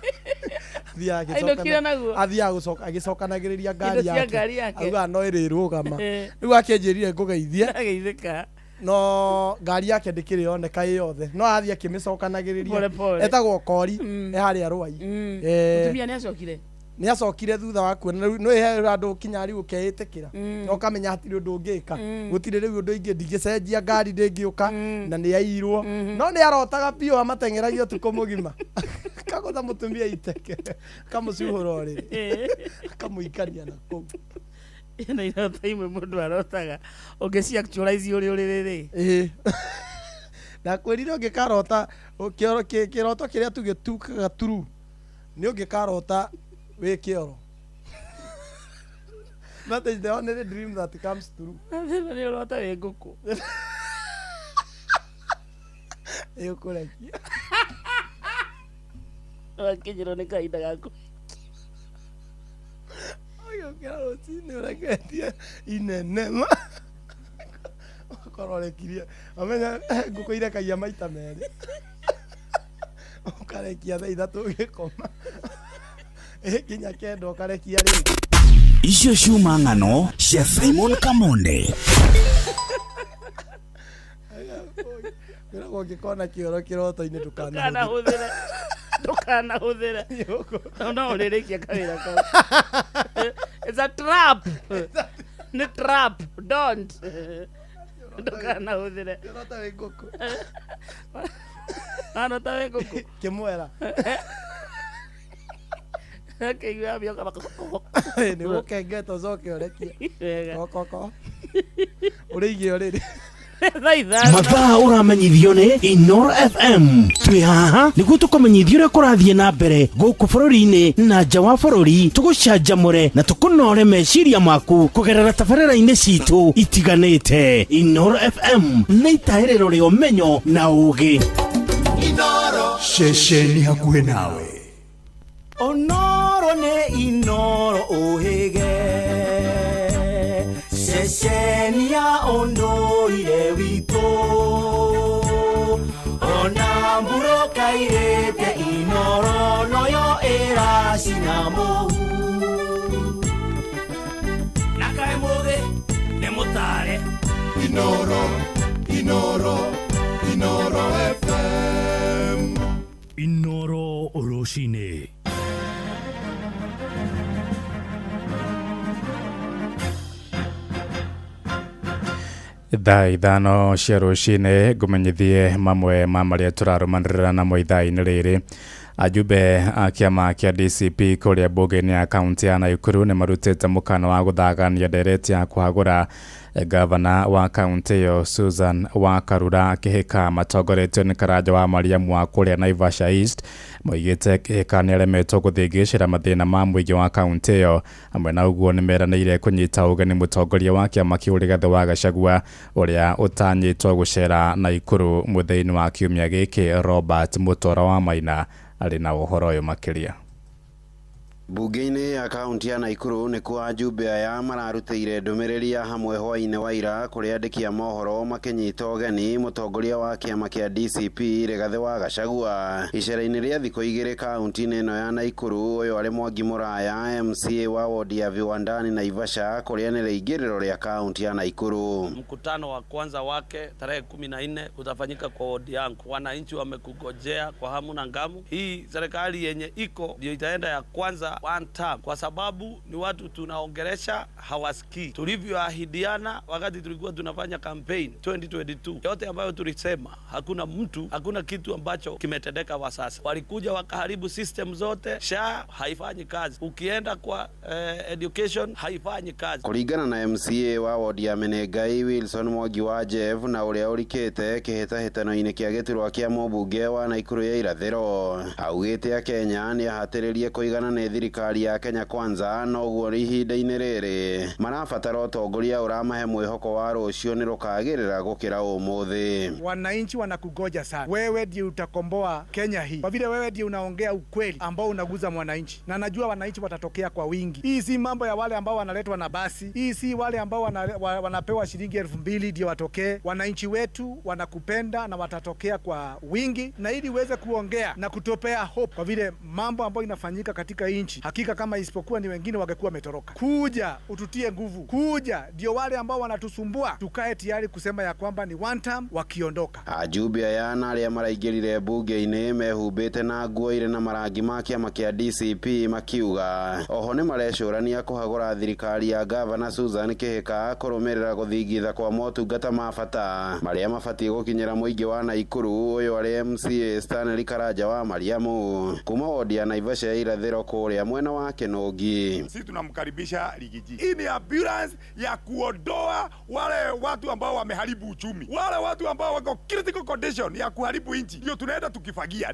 Speaker 3: athia gucoka agicokanagiriria ngari yake auga no irirugama riu akenjirire ngugeithie
Speaker 2: ageithika
Speaker 3: no ngari yake ndikiri oneka yothe no athia akimicokanagiriria etagwo Kori haria Rwai
Speaker 2: mutumia ni acokire
Speaker 3: ni acokire thutha wa kuona no ihe andu kinya riu ukeitikira no kamenya hatiri undu ungika gutire riu undu ingi ndigicenjia ngari ndingiuka na ni airwo no ni arotaga pio amatengeragia tuko mugima kagotha mutumia iteke kamucuhura ri kamuikania na kou
Speaker 2: na irota imwe mundu arotaga ungecia actualize uri ri
Speaker 3: na kwirire ungikarota kiroto kiria tugitukaga turu ni ungikarota we kioro that is the only dream that comes true
Speaker 2: ni urota we nguku
Speaker 3: yo kureki
Speaker 2: akijiro ni kaida gaku
Speaker 3: oyo kiaro tini uraketia inenema kororekiria amenya nguku irekagia maita meri ukarekia thaa ithatu gikoma kinya kendo karekia ri
Speaker 1: icio ciuma ng'ano cia Simon Kamonde
Speaker 3: Nĩguo ngĩkona kĩoro kĩroto-inĩ
Speaker 2: ndũkanahũthĩre no ũrĩrĩkia kawĩra kau it's a trap nĩ trap don't ndũkanahũthĩre
Speaker 3: kĩrota wĩ ngũkũ
Speaker 2: anota wĩ ngũkũ
Speaker 3: kĩmwera
Speaker 2: akĩigua bioka
Speaker 3: nĩguo kengeta ũcoke ũrekie koko ũrĩigie ũrĩrĩ
Speaker 5: mathaa uramenyithio ni Inoro FM. Twi haha niguo tukumenyithio uria kurathie na mbere guku bururi-ini na nja wa bururi, tugucanjamure na tukunore meciria maku kugerera tabarĩra-inĩ citu itiganĩte. Inoro FM nĩ itaĩrĩro rĩa ũmenyo na ũũgĩ.
Speaker 1: Inoro ceceni hakuhĩ nawe.
Speaker 4: Onoro nĩ Inoro ũhĩge, ceceni ya ũndũire witũ, ona mburo kairĩte Inoro noyo ĩracina mũhu, na kaĩ mũthĩ nĩ mũtare.
Speaker 1: Inoro, Inoro, Inoro FM.
Speaker 5: Inoro rũcinĩ.
Speaker 6: Thaa ithano cia rũcinĩ ngũmenyithie mamwe ma marĩa tũrarũmanĩrĩra namo ithaa-inĩ rĩrĩ. Ajumbe a kĩama kĩa DCP kũrĩa mbunge-inĩ ya kaunti ya Nakuru nĩ marutĩte mũkana wa gũthagania ndereti ya kũhagũra gavana wa kaunti ĩyo Susan Wakarura akĩhĩka matongoretio nĩ Karanja wa Mariam wa kũrĩa Naivasha East. Moigĩte kĩhĩka nĩ aremetwo gũthĩngĩcĩra mathĩna ma mũingĩ wa kaunti ĩyo. Hamwe na ũguo nĩ meranĩire kũnyita ũgeni mũtongoria wa kĩama kĩu Rigathĩ wa Gachagua ũrĩa ũtanyĩtwo gũcera Nakuru mũthenya wa kiumia gĩkĩ. Robert Mutora wa Maina arĩ na ũhoro ũyũ makĩria.
Speaker 7: Bunge-inĩ ya kaunti ya Nakuru nĩ kwa ajumbe aya mararutĩire ndũmĩrĩri ya hamwe hwaĩ-inĩ wa ira kũrĩa andĩki a mohoro makĩnyita ũgeni mũtongoria wa kĩama kĩa DCP Rigathĩ wa Gachagua icera-inĩ rĩa thikũ igĩrĩ kaunti-inĩ ĩno ya Nakuru. Ũyũ arĩ Mwangi Mũraya, MCA wa wodi ya Viwandani Naivasha, kũrĩa nĩ rĩingĩrĩro rĩa kaunti ya Nakuru.
Speaker 8: Mkutano wa kwanza wake tarehe 14 utafanyika kwa wodi yangu. Wananchi wamekugojea kwa hamu na ngamu. Hii serikali yenye iko ndio itaenda ya kwanza one term, kwa sababu ni watu tunaongelesha hawasikii. Tulivyoahidiana wakati tulikuwa tunafanya campaign 2022, yote ambayo tulisema, hakuna kitu ambacho kimetendeka wa sasa. Walikuja wakaharibu system zote. SHA haifanyi kazi, ukienda kwa education haifanyi kazi.
Speaker 7: Kũringana na MCA wa wodi ya Menengai Wilson Mwangi wa Jeff na ũrĩa ũrikĩte kĩhĩtahĩtano-inĩ kĩa gĩturwa kĩa mũmbunge wa Nakuru ya irathĩro, augĩte Kenya nĩ ahatĩrĩrie kũigana nĩ thirikari ya Kenya Kwanza, no guo ihinda-inĩ rĩrĩ marabatara ũtongoria ũramahe mwĩhoko wa rũciũ nĩ rũkagĩrĩra gũkĩra ũmũthĩ.
Speaker 9: Wananchi wanakugoja sana. Wewe ndiye utakomboa Kenya hii, kwa vile wewe ndiye unaongea ukweli ambao unaguza mwananchi, na najua wananchi watatokea kwa wingi. Hii si mambo ya wale ambao wanaletwa na basi, hii si wale ambao wanapewa shilingi 2,000 ndio watokee. Wananchi wetu wanakupenda na watatokea kwa wingi, na ili uweze kuongea na kutopea hope, kwa vile mambo ambayo inafanyika katika inchi, hakika kama isipokuwa ni wengine wangekuwa metoroka. Kuja ututie nguvu, kuja ndio wale ambao wanatusumbua tukae tayari kusema ya kwamba ni one term wakiondoka.
Speaker 7: Ajumbe aya na arĩa maraingĩrire bunge-inĩ mehumbĩte na nguo irĩ na marangi ma kĩama kĩa DCP makiuga oho nĩ marecũrania kũhagũra thirikari ya gavana Susan Kĩhĩka kũrũmĩrĩra gũthingitha kwa motungata ma bata marĩa mabatiĩ gũkinyĩra mũingĩ wa Nakuru. Ũyũ arĩ MCA Stanley Karanja wa Mariamu kuma wodi ya Naivasha ya irathĩro kũrĩa mwena wa Kĩnũngi.
Speaker 10: Sisi tunamkaribisha Rigiji. Hii ni ambulance ya kuondoa wale watu ambao wameharibu uchumi, wale watu ambao wako critical condition ya kuharibu nchi. Ndio tunaenda tukifagia,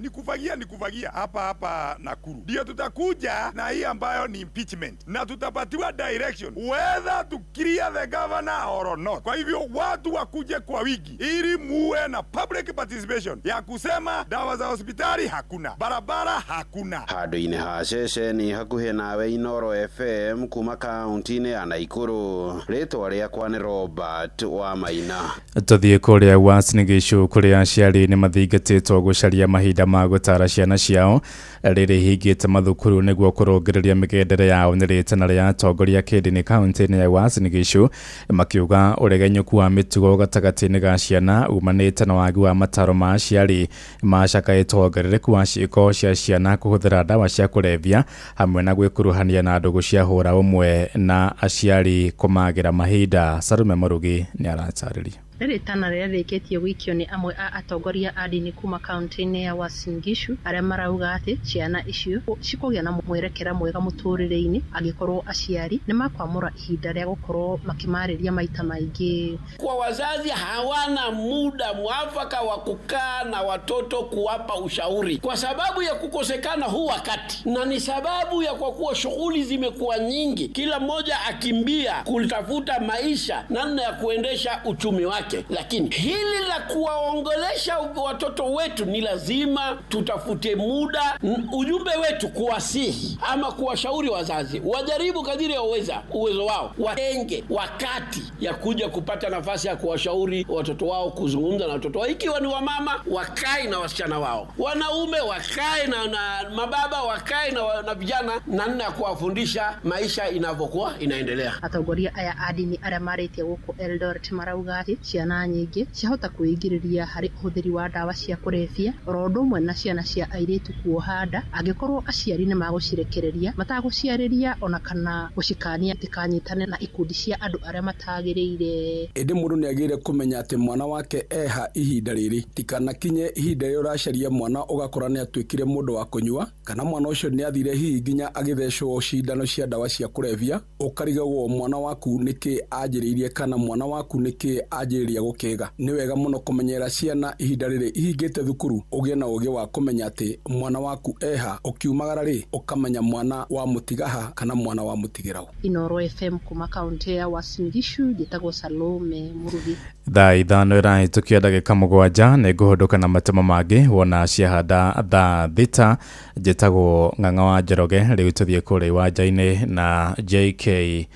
Speaker 10: ni kufagia hapa Nakuru. Ndio tutakuja na hii ambayo ni impeachment, na tutapatiwa direction whether to clear the governor or not. Kwa hivyo watu wakuje kwa wiki ili muwe na public participation ya kusema dawa za hospitali hakuna, barabara hakuna.
Speaker 7: Handũ-inĩ ha ceceni hakuhĩ nawe Inoro FM kuma kaunti-inĩ ya Nakuru, rĩtwa rĩakwa nĩ Robert wa Maina.
Speaker 6: Tũthiĩ kũrĩa Uasin Gishu kũrĩa aciari nĩ mathingatĩtwo gũcaria mahinda ma gũtara ciana ciao rĩrĩ hingĩte mathukuru nĩguo kũrũngĩrĩria mĩgendere yao nĩ rĩtana rĩa atongoria kĩndini kaunti-inĩ ya Uasin Gishu, makiuga ũregenyũku wa mĩtugo gatagatĩ-inĩ ga ciana umanĩte na wagi wa mataro ma aciari macakaĩtwo wongerereku wa ciĩko cia ciana kũhũthĩra ndawa cia kũrebia hamwe na gwĩkuruhania na ndũgũ cia hũra ũmwe na aciari kũmagĩra mahinda. Sarume Marugi nĩ aratarĩria.
Speaker 11: Ritana rĩrĩa rĩkĩtio gwikio nĩ amwe a atongoria a ndini kuma kaunti-inĩ ya Uasin Gishu arĩa marauga atĩ ciana icio cikũgĩa na mwerekera mwega mũtũrĩre-inĩ angĩkorwo aciari nĩ makwamũra ihinda rĩa gũkorwo makimarĩria maita maingĩ.
Speaker 12: Kwa wazazi hawana muda mwafaka wa kukaa na watoto kuwapa ushauri kwa sababu ya kukosekana huu wakati, na ni sababu ya kwa kuwa shughuli zimekuwa nyingi, kila mmoja akimbia kutafuta maisha, namna ya kuendesha uchumi wake. Lakini hili la kuwaongelesha watoto wetu ni lazima tutafute muda. Ujumbe wetu kuwasihi ama kuwashauri wazazi wajaribu kadiri ya uwezo wao, watenge wakati ya kuja kupata nafasi ya kuwashauri watoto wao, kuzungumza na watoto wao. Ikiwa ni wamama, wakae na wasichana wao, wanaume wakae na mababa, wakae na vijana, namna ya kuwafundisha maisha inavyokuwa inaendelea.
Speaker 11: Atongoria aya a ndini arĩa marĩtie gũkũ Eldoret marauga atĩ ciana nyingĩ ciahota kwĩingĩrĩria harĩ ũhũthĩri wa ndawa cia kũrebia, oro ũndũ ũmwe na ciana cia airĩtu kuoha nda angĩkorwo aciari nĩ magũcirekereria matagũciarĩria ona kana gũcikania itikanyitane na ikundi cia andũ arĩa matagĩrĩire.
Speaker 13: Ĩndĩ mũndũ nĩ agĩrĩire kũmenya atĩ mwana wake eha ihinda rĩrĩ, tikanakinye ihinda rĩrĩa ũracaria mwana ũgakora nĩ atuĩkire mũndũ wa kũnyua, kana mwana ũcio nĩ athire hihi nginya agĩthecwo cindano cia ndawa cia kũrebia, ũkarigagwo mwana waku nĩkĩ anjĩrĩirie kana mwana waku nĩkĩ anjĩrĩria gũkĩga. Nĩ wega mũno kũmenyera ciana ihinda rĩrĩ ihingĩte thukuru, ũgĩe na ũgĩ wa kũmenya atĩ mwana waku eha, ũkiumagara rĩ ũkamenya mwana wa mũtigaha kana mwana wa mũtigĩraũ.
Speaker 11: Inooro FM kuma kaunti ya Uasin Gishu, njĩtagwo Salome Murugi.
Speaker 6: Thaa ithano ĩrahĩtũkia ndagĩka 7 nĩ ngũhũndũka na matemo mangĩ wona ciahanda thaa thita. Njĩtagwo Ng'ang'a wa Njoroge, rĩu tũthiĩ kũrĩa iwanja-inĩ na JK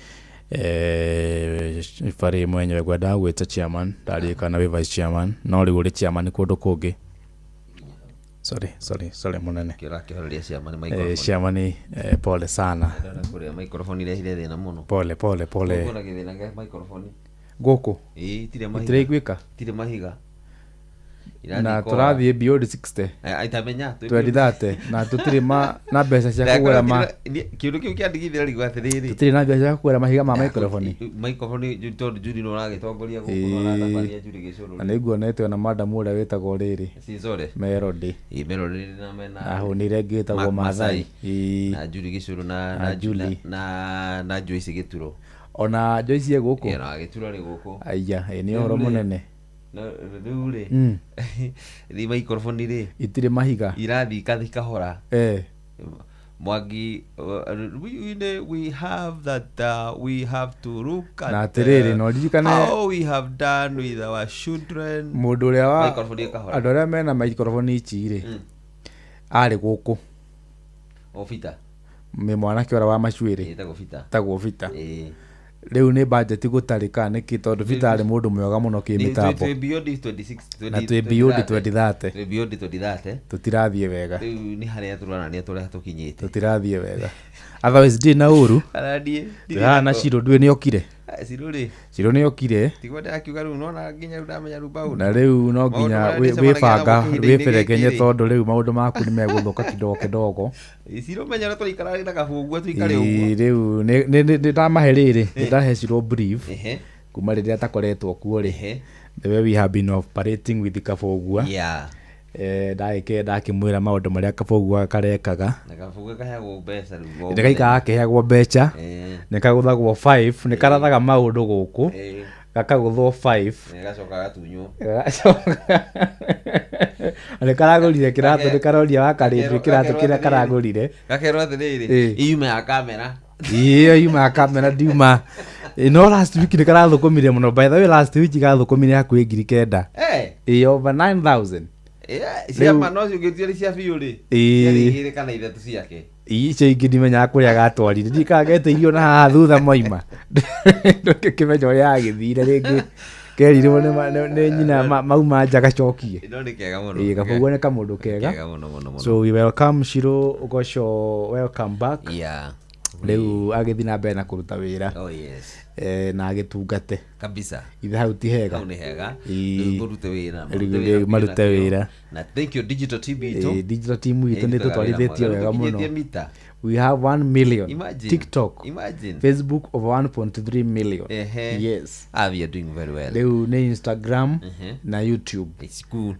Speaker 6: Fari mwenyewe gwenda gwĩta chairman, ndarĩka na vice chairman, no rĩu ũrĩ chairman kũndũ kũngĩ. Sorry munene.
Speaker 14: Kĩhoreria chairman microphone.
Speaker 6: Chairman pole sana.
Speaker 14: Kũrĩa microphone irehire thĩna mũno.
Speaker 6: Pole.
Speaker 14: Kuna gĩthĩna gĩa microphone.
Speaker 6: Gũkũ.
Speaker 14: Tire mahiga.
Speaker 6: Itiregwĩka.
Speaker 14: Tire mahiga.
Speaker 6: Na tũrathiĩ beyond 60.
Speaker 14: Aitamenya.
Speaker 6: Twendithate na tũtirĩ na mbeca cia kũgũra
Speaker 14: kĩndũ kĩu kĩandigithia rĩu atĩrĩrĩ.
Speaker 6: Tũtirĩ na mbeca cia kũgũra mahiga ma microphone.
Speaker 14: Microphone tondũ Judi no ũragĩtongoria gũkũ na tabania Judi gĩcũrũ.
Speaker 6: Na nĩnguonete na madam ũrĩa wĩtagwo rĩrĩ.
Speaker 14: Sizore.
Speaker 6: Melody.
Speaker 14: Melody na mena.
Speaker 6: Ahũnire ngĩtagwo Maathai.
Speaker 14: Na Judi gĩcũrũ na Joyce Gĩturo.
Speaker 6: Ona Joyce gũkũ.
Speaker 14: Na Gĩturo rĩ gũkũ.
Speaker 6: Aya, nĩ ũhoro mũnene.
Speaker 14: Rĩu rĩ rĩ microphone rĩ itirĩ
Speaker 6: mahiga
Speaker 14: irathi kahora Mwangi we have that we have to look at
Speaker 6: na tirĩrĩ no ririkane
Speaker 14: how we have done with our children.
Speaker 6: Mũndũ ũrĩa wa andũ arĩa mena microphone ici rĩ arĩ gũkũ
Speaker 14: Ofita
Speaker 6: mwanake ũrĩa wa macuĩrĩ tagwo Vita. Rĩu nĩ budget gũtarĩka nĩkĩ tondũ Vita arĩ mũndũ mwega mũno kĩmĩtambo.
Speaker 14: Twĩ beyond 26
Speaker 6: na twĩ beyond 2030.
Speaker 14: Twĩ beyond 2030.
Speaker 6: Tũtirathiĩ wega.
Speaker 14: Rĩu nĩ harĩa tũronania tũrĩa tũkinyĩte.
Speaker 6: Tũtirathiĩ wega. Otherwise ndĩ na ũru. Na Ciro ndũĩ nĩ okire. Ciro nĩ okire.
Speaker 14: Tigwenda akiuga rĩu nona nginya ndamenya rũmba ũru.
Speaker 6: Na rĩu no nginya wĩbanga wĩberegenye tondũ rĩu maũndũ maku nĩ megũthũka kidogo.
Speaker 14: Ciro menya na tũikara na kabugu tũikare ũguo.
Speaker 6: Rĩu nĩ ndamahe rĩrĩ ndahe Ciro brief kuma rĩrĩa atakoretwo kuo rĩ. The way we have been operating with Kabogua.
Speaker 14: Yeah.
Speaker 6: Ndakĩmwĩra maũndũ marĩa Kabogua karekaga.
Speaker 14: Na Kabogua kaheagwo mbeca rĩu.
Speaker 6: Ndĩkaikaga kĩheagwo mbeca. Nĩkagũthagwo 5, nĩkarathaga maũndũ gũkũ. Gakagũthwo 5.
Speaker 14: Nĩgacoka gatunywo.
Speaker 6: Nĩkaragũrire kĩratũ nĩkaroria wakarĩndĩ kĩratũ kĩrĩa karagũrire.
Speaker 14: Gakerwo atĩrĩrĩ iuma ya kamera.
Speaker 6: Iuma ya kamera ndiuma. No last week nĩkarathũkũmire mũno. By the way last week gathũkũmire hakuhĩ 9,000. Over 9,000.
Speaker 14: Ciama no ciũngĩtio cia biũ rĩ. Ciarĩgĩrĩ kana ithatũ ciake.
Speaker 6: Icio ingĩ ndimenyaga kũrĩa gatwarire. Ndikagete irio na haha thutha moima. Ndũkĩmenya ũrĩa agĩthire rĩngĩ. Kerirwo nĩ nyina mauma nja gacokie.
Speaker 14: Ĩno nĩ kega mũno.
Speaker 6: Kabogua nĩ kamũndũ kega. So we welcome Ciro Ugoco, welcome back.
Speaker 14: Yeah.
Speaker 6: Rĩu agĩthiĩ na mbere na kũruta wĩra.
Speaker 14: Oh yes.
Speaker 6: na agitungate
Speaker 14: kabisa
Speaker 6: ithe hau ti hega
Speaker 14: ni hega
Speaker 6: murute wira
Speaker 14: na thank you digital team ito
Speaker 6: digital team ito ni tutwarithetio wega muno. We have 1 million.
Speaker 14: Imagine.
Speaker 6: TikTok.
Speaker 14: Imagine.
Speaker 6: Facebook over 1.3 million. Yes.
Speaker 14: We are doing very well.
Speaker 6: Leo ni Instagram na YouTube.
Speaker 14: It's cool.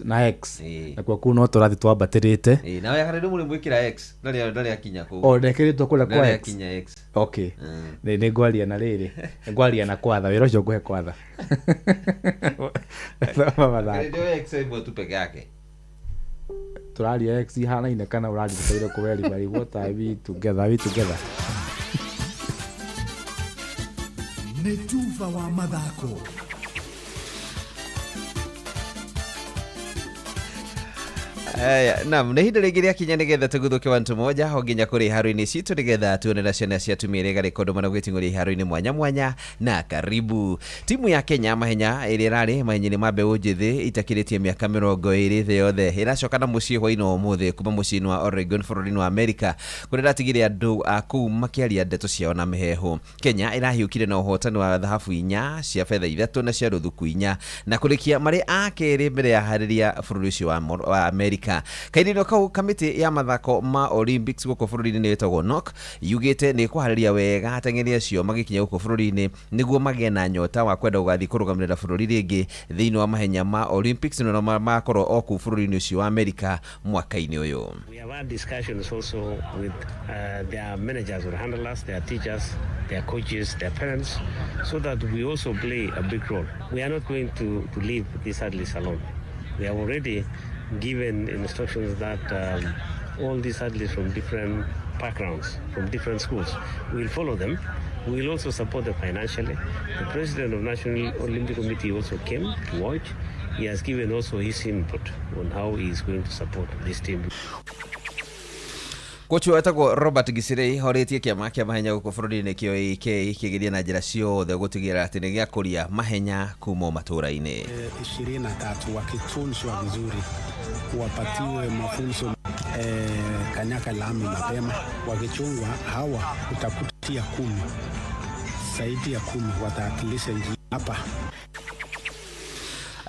Speaker 6: Na X. Na kwa kuna turathi twabatirite.
Speaker 14: Na we akare ndumuri mwikira X. Ndari akinya ku.
Speaker 6: Ndekiritwo kula kwa X.
Speaker 14: Ndari akinya X.
Speaker 6: Okay. Ni ngwaria na riri. Ngwaria na kwatha wira ucio nguhe kwatha.
Speaker 14: Ndio X ebo tu peke yake.
Speaker 6: Turaria X hana kana urari gutaire kuweri bari what are we together
Speaker 1: Netuva wa mathako.
Speaker 14: Naam, na hindi regeria kinya nigetha tuguthuke wantu moja oginya kuri haru-ini citu nigetha tuone na ciana cia tumire gari kondo mana gwitinguri haru-ini mwanya mwanya na karibu. Timu ya Kenya mahenya iri rari mahenya-ini ma mbeu njithi itakiritie miaka 20 thi yothe iracoka na mucii hwa-ino umuthi kuma mucii wa Oregon bũrũri-inĩ wa America kuri ratigire andu aku makiaria ndeto ciao na mihehu. Kenya irahiukire na uhotani wa dhahabu 4 cia fedha 3 na cia ruthuku 4 na kurikia mari akeri mbere ya hariria bũrũri ucio wa America. Kairino kau kamiti ya mathako ma Olympics guko bũrũri-inĩ wetagwo NOC yugite ni kuhariria wega ateng'eri acio magikinya guko bũrũri-inĩ niguo magĩe na nyota wa kwenda gugathi kurugamĩrĩra bũrũri rĩngĩ thĩinĩ wa mahenya ma Olympics no makorwo oku bũrũri-inĩ ucio wa America mwaka-inĩ ũyũ.
Speaker 15: We have had discussions also with their managers or handlers, their teachers, their coaches, their parents, so that we also play a big role. We are not going to leave these athletes alone. We have already given instructions that all these athletes from different backgrounds, from different schools, we will follow them. We will also support them financially. The president of National Olympic Committee also came to watch. He has given also his input on how he is going to support this team.
Speaker 14: Kochu wetagwo Robert Gisirei horetie kiama kia mahenya guko bũrũri-inĩ kĩo AK kigeria na njĩra ciothe gũtigĩrĩra atĩ nĩ gĩakũria mahenya kuma matũra-inĩ.
Speaker 16: 23 wakitunzwa vizuri wapatiwe mafunzo kanyaka lami mapema, wakichungwa hawa utakutia 10 zaidi ya 10 wataatilisha hapa.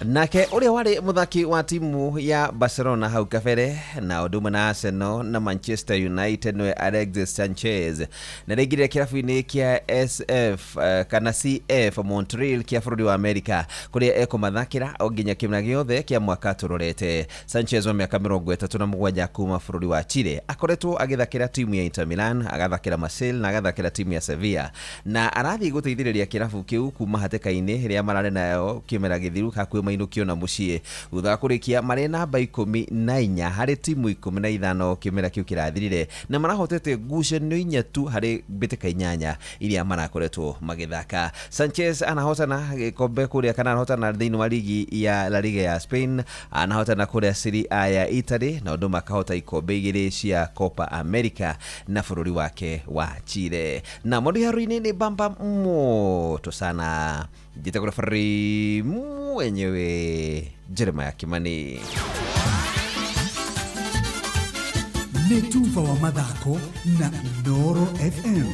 Speaker 14: Nake uria wari muthaki wa timu ya Barcelona hau kabere na uduma na Arsenal na Manchester United no Alexis Sanchez na regire kirafu-ini kia SF kana CF Montreal kia bũrũri wa America kuria eko mathakira oginya kimna giothe kia mwaka turorete. Sanchez wa miaka 37 kuma bũrũri wa Chile akoretwo agithakira timu ya Inter Milan, agathakira Marseille na agathakira timu ya Sevilla na arathi guteithĩrĩria kirafu kiu kuma hatĩka-inĩ ria marare nayo kimera githiru hakuhĩ mainukio na muciĩ thutha kurikia mari namba 14 harĩ timu 15 kimera kiu kirathirire na marahotete ngucanio 4 tu harĩ mbĩtĩka 8 iria marakoretwo magĩthaka. Sanchez anahotana gikombe kuria kana anahotana thĩinĩ wa ligi ya La Liga ya Spain, anahotana kuria Serie A ya Italy na ũndũ makahota ikombe 2 cia Copa America na bũrũri wake wa Chile. Na modi haruini ni bamba moto sana. Jitakura fari mwenyewe Jeremiah Kimani.
Speaker 1: Netuva wa mathako na Noro FM.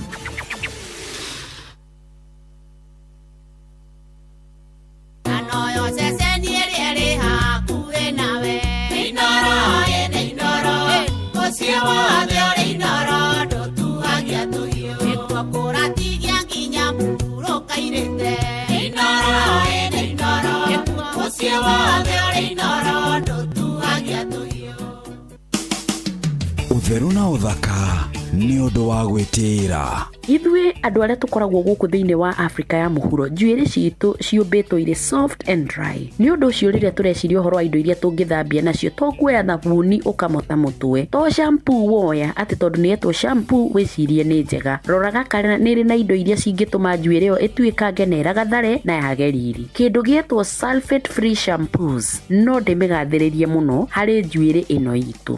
Speaker 1: Utheru na uthaka ni undu wa gwitira.
Speaker 17: Ithuĩ andũ arĩa tũkoragwo gũkũ thĩinĩ wa Afrika ya mũhuro, njuĩrĩ citũ ciũmbĩtwo irĩ soft and dry. Nĩ ũndũ ũcio rĩrĩa tũreciria ũhoro wa indo iria tũngĩthambia nacio, to kuoya thabuni ũkamota mũtwe, to shampoo woya atĩ tondũ nĩ yetwo shampoo wĩcirie nĩ njega. Roraga kana nĩ ĩrĩ na indo iria cingĩtũma njuĩrĩ ĩyo ĩtuĩkange na ĩragathere na yage riri. Kĩndũ gĩetwo sulfate free shampoos no ndĩmĩgathĩrĩrie mũno harĩ njuĩrĩ ĩno itũ.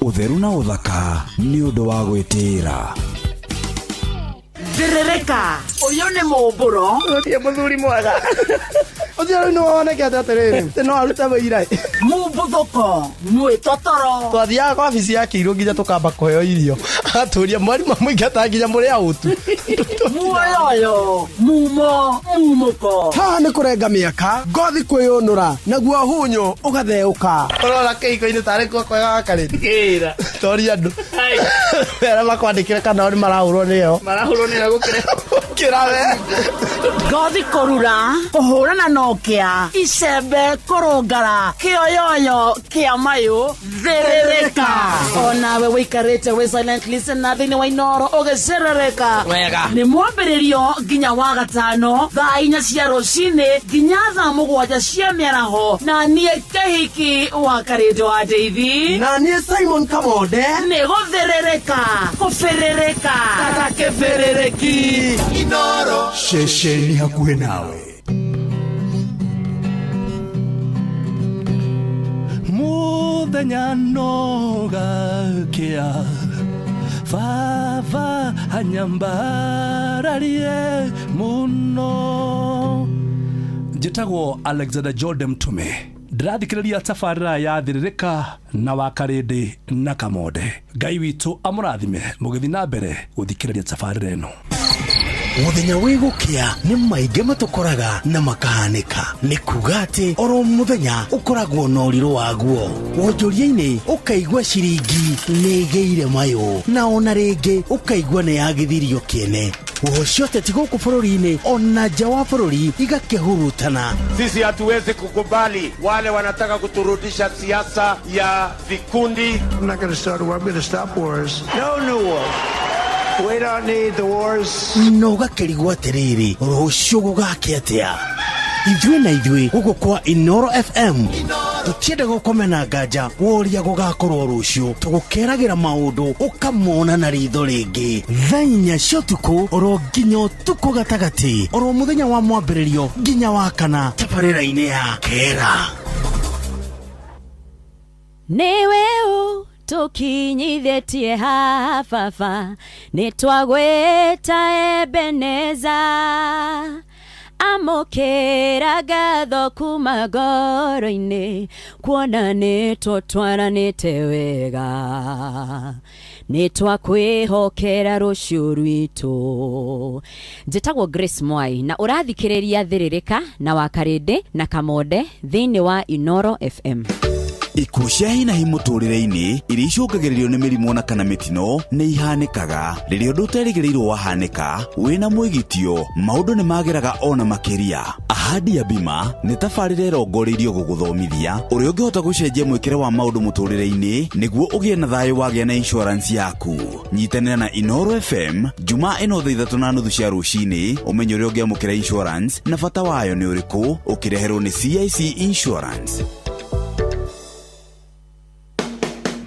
Speaker 1: Utheru na uthaka ni undu wa gwitira.
Speaker 2: Ndirereka uyu ni mumburo utie muthuri mwega
Speaker 3: Uthio no woneke aterere. No aruta wira.
Speaker 2: Mubuthoko, mwitotoro.
Speaker 3: Twathiaga kwa ofisi ya Kiiru nginya tukamba kuheo irio. Aturia mwarimu muingata nginya muri autu.
Speaker 2: Muoyo, mumuko.
Speaker 3: Ha ni kurenga miaka, ngothi kwiyunura, naguo hunyo ugatheuka. Urora keiko-ini tari kwa kwega kariti. Kira. Tori andu. Hai. Era makwandikira kana ori marahurwo niyo. Marahurwo niyo gukire. Kirawe.
Speaker 2: Ngothi kurura, kuhurana nokia, icembe kurungara, kioyoyo kia mayu, therereka. Onawe wikarite we silent listener thini wa Inoro ugecerereka. Wega. Ni mwambiririo nginya wa gatano, thaa 4 cia rucini nginya thaa 7 cia miaraho, na nie Kehiki wa Karito wa Deithi.
Speaker 3: Na nie Simon Kamode.
Speaker 2: Ni gutherereka, kuferereka, kata keferereki.
Speaker 1: Inoro shesheni hakuhe nawe.
Speaker 18: Muthenya nogakia Vava hanyambararie muno. Njitagwo Alexander Jordan Mtume. Ndirathikiriria tabarĩra ya Thiririka na Wakarindi na Kamode. Ngai witũ amũrathime mũgĩthi na mbere gũthikĩrĩria tabarĩra ĩno.
Speaker 5: Muthenya wigukia ni maige matukoraga na makahanĩka. Nĩ kuga atĩ oro muthenya ũkoragwo na ũrirũ waguo. Wonjoria-inĩ ũkaigua ciringi nĩĩgĩire mayũ, na ona rĩngĩ ũkaigua nĩyagithirio kĩene. Ũcio ateti gũkũ bũrũri-inĩ ona nja wa bũrũri igakĩhurutana.
Speaker 19: Sisi hatuwezi kukubali wale wanataka kuturudisha siasa ya vikundi.
Speaker 20: I'm not going to start a war. I'm going to stop wars. No new war. We don't need the wars.
Speaker 5: No gakĩrigwo atĩrĩrĩ, rũciũ gũgakĩ atĩa? Ithuĩ na ithuĩ gũkũ kwa Inoro FM tũtienda gũkomena nganja woria gũgakorwo rũciũ, tũgũkeragĩra maũndũ ũkamona na ritho rĩngĩ. Thaa 4 cia ũtukũ oro nginya ũtukũ gatagatĩ, oro mũthenya wa mwambĩrĩrio nginya wa kana tabarĩra-inĩ ya Kera.
Speaker 21: Niwe tukinyithĩtie hafafa nĩtwagwĩta Ebeneza amũkĩra ngatho kuma ngoro-inĩ kuona nĩtũtwaranĩte wega nĩtwakwĩhokera rũciũ rwitũ. Njĩtagwo Grace Mwai na ũrathikĩrĩria Thiririka na Wakarindi na Kamode thĩinĩ wa Inoro FM.
Speaker 1: Ikuũ cia hi na hi mũtũrĩre-inĩ iria icũngagĩrĩrio nĩ mĩrimũ na kana mĩtino nĩ ihanĩkaga. Rĩrĩa ũndũ ũterĩgĩrĩirwo wahanĩka wĩna mwĩgitio, maũndũ nĩ mageraga ona makĩria. Ahadi ya Bima nĩ tabarĩra ĩrongoreirio gũgũthomithia ũrĩa ũngĩhota gũcenjia mwĩkĩre wa maũndũ mũtũrĩre-inĩ nĩguo ũgĩe na thayũ wagĩa na insurance yaku. Nyitanĩra na Inoro FM Jumaa ĩno thaa 3:30 cia rũcinĩ ũmenye ũrĩa ũngĩamũkĩra insurance na bata wayo nĩ ũrĩkũ, ũkĩreherwo nĩ CIC Insurance.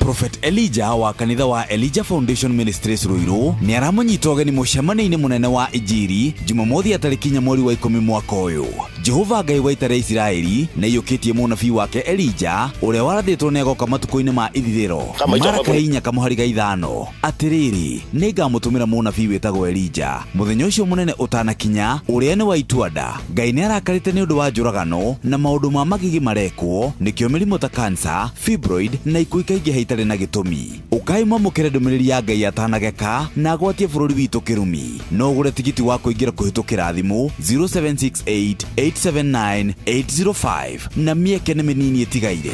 Speaker 1: Prophet Elijah wa kanitha wa Elijah Foundation Ministries Ruiru ni aramanyita ũgeni mũcemanio-inĩ mũnene wa Injiri Jumamothi tarĩki 4 mweri wa 10 mwaka ũyũ. Jehova Ngai wa ita rĩa Isiraeli na yũkĩtie mũnabii wake Elijah ũrĩa warathĩtwo nĩ agoka matukũ-inĩ ma ithirĩro. Maraka 4:5 atĩrĩrĩ, nĩngamũtũmĩra mũnabii wĩtagwo Elijah mũthenya ũcio mũnene ũtanakinya ũrĩa nĩ wa ituanda. Ngai nĩ arakarĩte nĩ ũndũ wa njũragano na maũndũ ma magigi marekwo, nĩkĩo mĩrimũ ta cancer, fibroid na ikuũ ikaingĩha itarĩ na gĩtũmi. Ũkaima mũkĩre ndũmĩrĩri ya Ngai atanageka na agwatie bũrũri witũ kĩrumi. No ũgũre tigiti wa kũingĩra kũhĩtũkĩra thimũ 0768879805 na mĩeke nĩ mĩnini ĩtigaire.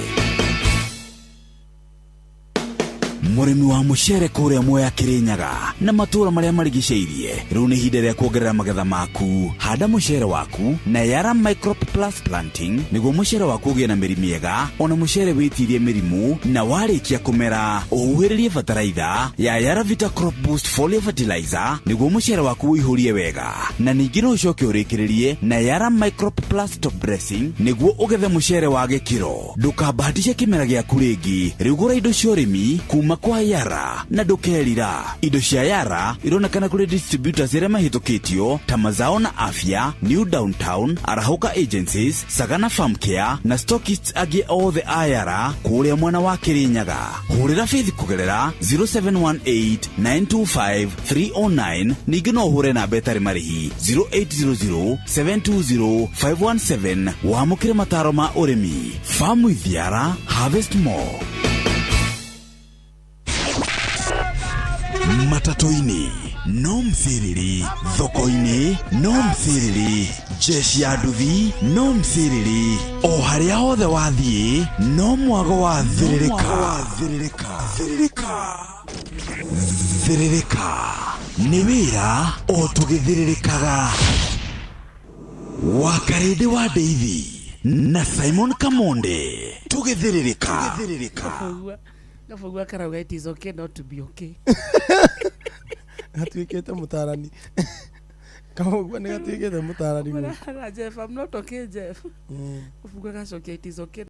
Speaker 1: Mũrĩmi wa mũcere kũrĩa Mwea Kĩrĩnyaga na matũũra marĩa marigicĩirie, rĩu nĩ ihinda rĩa kuongerera magetha maku. Handa mũcere waku na Yara Microp Plus Planting nĩguo mũcere waku ũgĩe na mĩri mĩega, ona mũcere wĩtirie mĩrimũ, na warĩkia kũmera ũhuhĩrĩrie bataraitha ya Yara Vita Crop Boost Foliar Fertilizer nĩguo mũcere waku ũihũrie wega, na ningĩ no ũcoke ũrĩkĩrĩrie na Yara Microp Plus Top Dressing nĩguo ũgethe mũcere wa gĩkĩro. Ndũkabahatishe kĩmera gĩaku rĩngĩ, rĩu gũra indo cia ũrĩmi kuma kuma kwa Yara na ndukerira. Indo cia Yara ironekana kuri distributors iria mahitũkĩtio ta Mazao na Afya, New Downtown, Arahuka Agencies, Sagana Farm Care na stockists angĩ othe a Yara kũrĩa mwena wa Kirinyaga. Hũrĩra Faith kũgerera 0718925309. Ningĩ no ũhũre namba ĩtarĩ marĩhi 0800720517 wamũkĩre mataro ma ũrĩmi. Farm with Yara, harvest more. Matatu-ini no mthiriri, thoko-ini no mthiriri, jeshi ya nduthi no mthiriri, o harĩa hothe wathiĩ no mwago wa thiririka. Thiririka nĩ wĩra o tũgĩthiririkaga. Wakarĩndĩ wa Ndeithi na Simon Kamonde tũgĩthiririka.
Speaker 2: Gafugua karauga it is okay not to be okay.
Speaker 3: Gatuĩkĩte mũtarani. Kamugua nĩ gatuĩkĩte mũtarani.
Speaker 2: Jeff, I'm not okay, Jeff. Gafugua gacokia it is okay.